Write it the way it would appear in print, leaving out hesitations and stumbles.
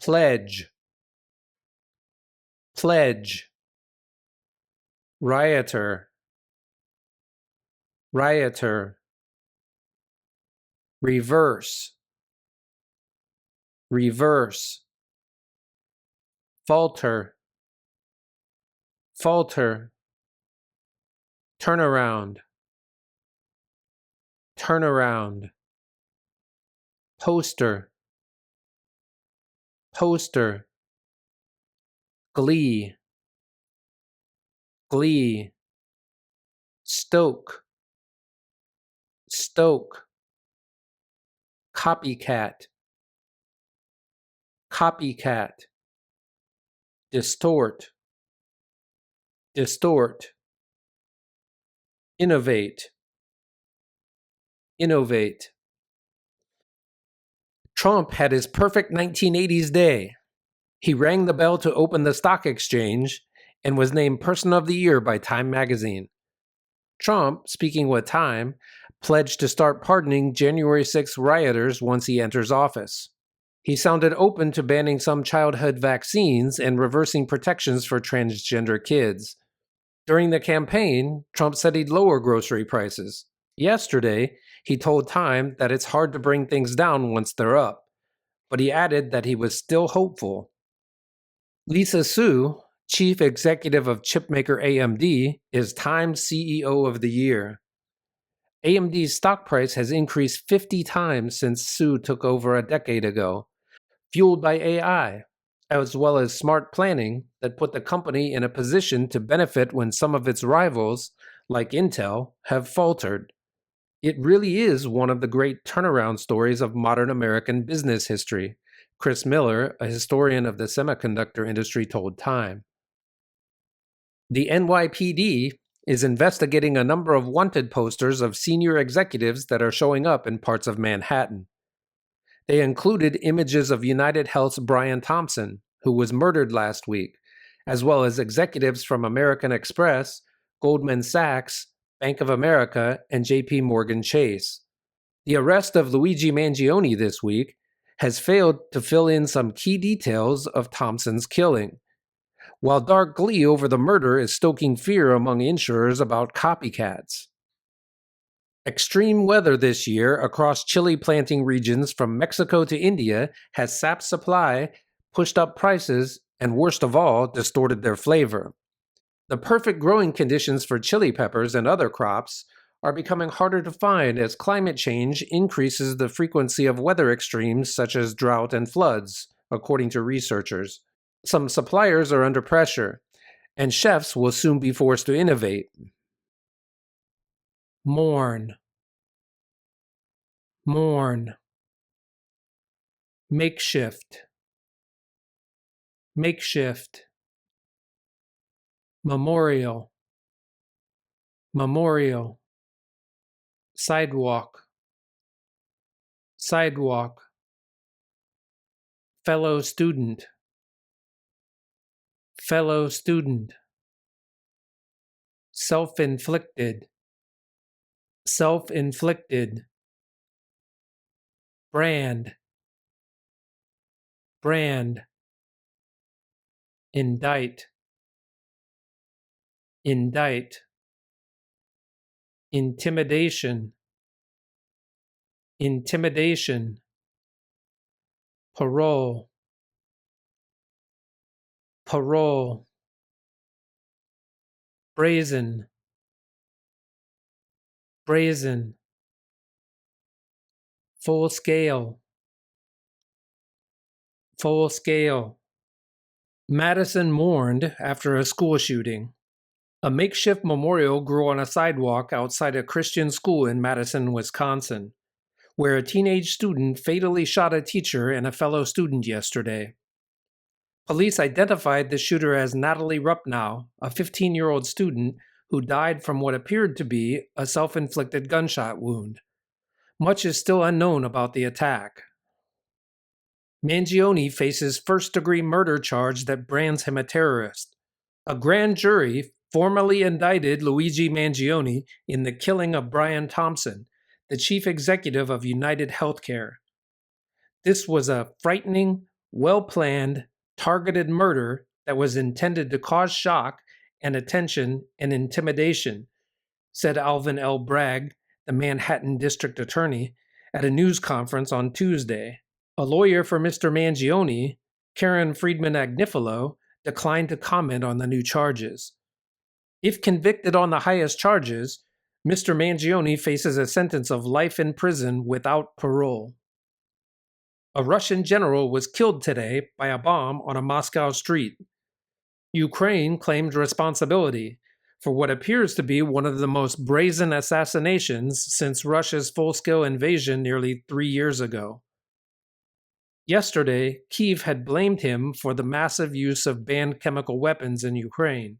pledge, pledge, rioter, rioter, reverse, reverse, falter, falter, turnaround, turnaround, poster, poster, glee, glee, stoke, stoke, copycat, copycat, distort, distort, innovate, innovate. Trump had his perfect 1980s day. He rang the bell to open the stock exchange and was named Person of the Year by Time magazine. Trump, speaking with Time, pledged to start pardoning January 6th rioters once he enters office. He sounded open to banning some childhood vaccines and reversing protections for transgender kids. During the campaign, Trump said he'd lower grocery prices. Yesterday, he told Time that it's hard to bring things down once they're up, but he added that he was still hopeful. Lisa Su, chief executive of chipmaker AMD, is Time's CEO of the Year. AMD's stock price has increased 50 times since Su took over a decade ago, fueled by AI, as well as smart planning that put the company in a position to benefit when some of its rivals, like Intel, have faltered. It really is one of the great turnaround stories of modern American business history, Chris Miller, a historian of the semiconductor industry, told Time. The NYPD is investigating a number of wanted posters of senior executives that are showing up in parts of Manhattan. They included images of United Health's Brian Thompson, who was murdered last week, as well as executives from American Express, Goldman Sachs, Bank of America, and JP Morgan Chase. The arrest of Luigi Mangione this week has failed to fill in some key details of Thompson's killing, while dark glee over the murder is stoking fear among insurers about copycats. Extreme weather this year across chili planting regions from Mexico to India has sapped supply, pushed up prices, and worst of all, distorted their flavor. The perfect growing conditions for chili peppers and other crops are becoming harder to find as climate change increases the frequency of weather extremes such as drought and floods, according to researchers. Some suppliers are under pressure, and chefs will soon be forced to innovate. Mourn, mourn, makeshift, makeshift, memorial, memorial, sidewalk, sidewalk, fellow student, fellow student, self-inflicted, self-inflicted, brand, brand, indict, indict, intimidation, intimidation, parole, parole, brazen, brazen, full scale, full scale. Madison mourned after a school shooting. A makeshift memorial grew on a sidewalk outside a Christian school in Madison, Wisconsin, where a teenage student fatally shot a teacher and a fellow student yesterday. Police identified the shooter as Natalie Rupnow, a 15-year-old student who died from what appeared to be a self-inflicted gunshot wound. Much is still unknown about the attack. Mangione faces first-degree murder charge that brands him a terrorist. A grand jury formally indicted Luigi Mangione in the killing of Brian Thompson, the chief executive of United Healthcare. This was a frightening, well-planned, targeted murder that was intended to cause shock and attention and intimidation, said Alvin L. Bragg, the Manhattan District Attorney, at a news conference on Tuesday. A lawyer for Mr. Mangione, Karen Friedman Agnifilo, declined to comment on the new charges. If convicted on the highest charges, Mr. Mangione faces a sentence of life in prison without parole. A Russian general was killed today by a bomb on a Moscow street. Ukraine claimed responsibility for what appears to be one of the most brazen assassinations since Russia's full-scale invasion nearly 3 years ago. Yesterday, Kyiv had blamed him for the massive use of banned chemical weapons in Ukraine.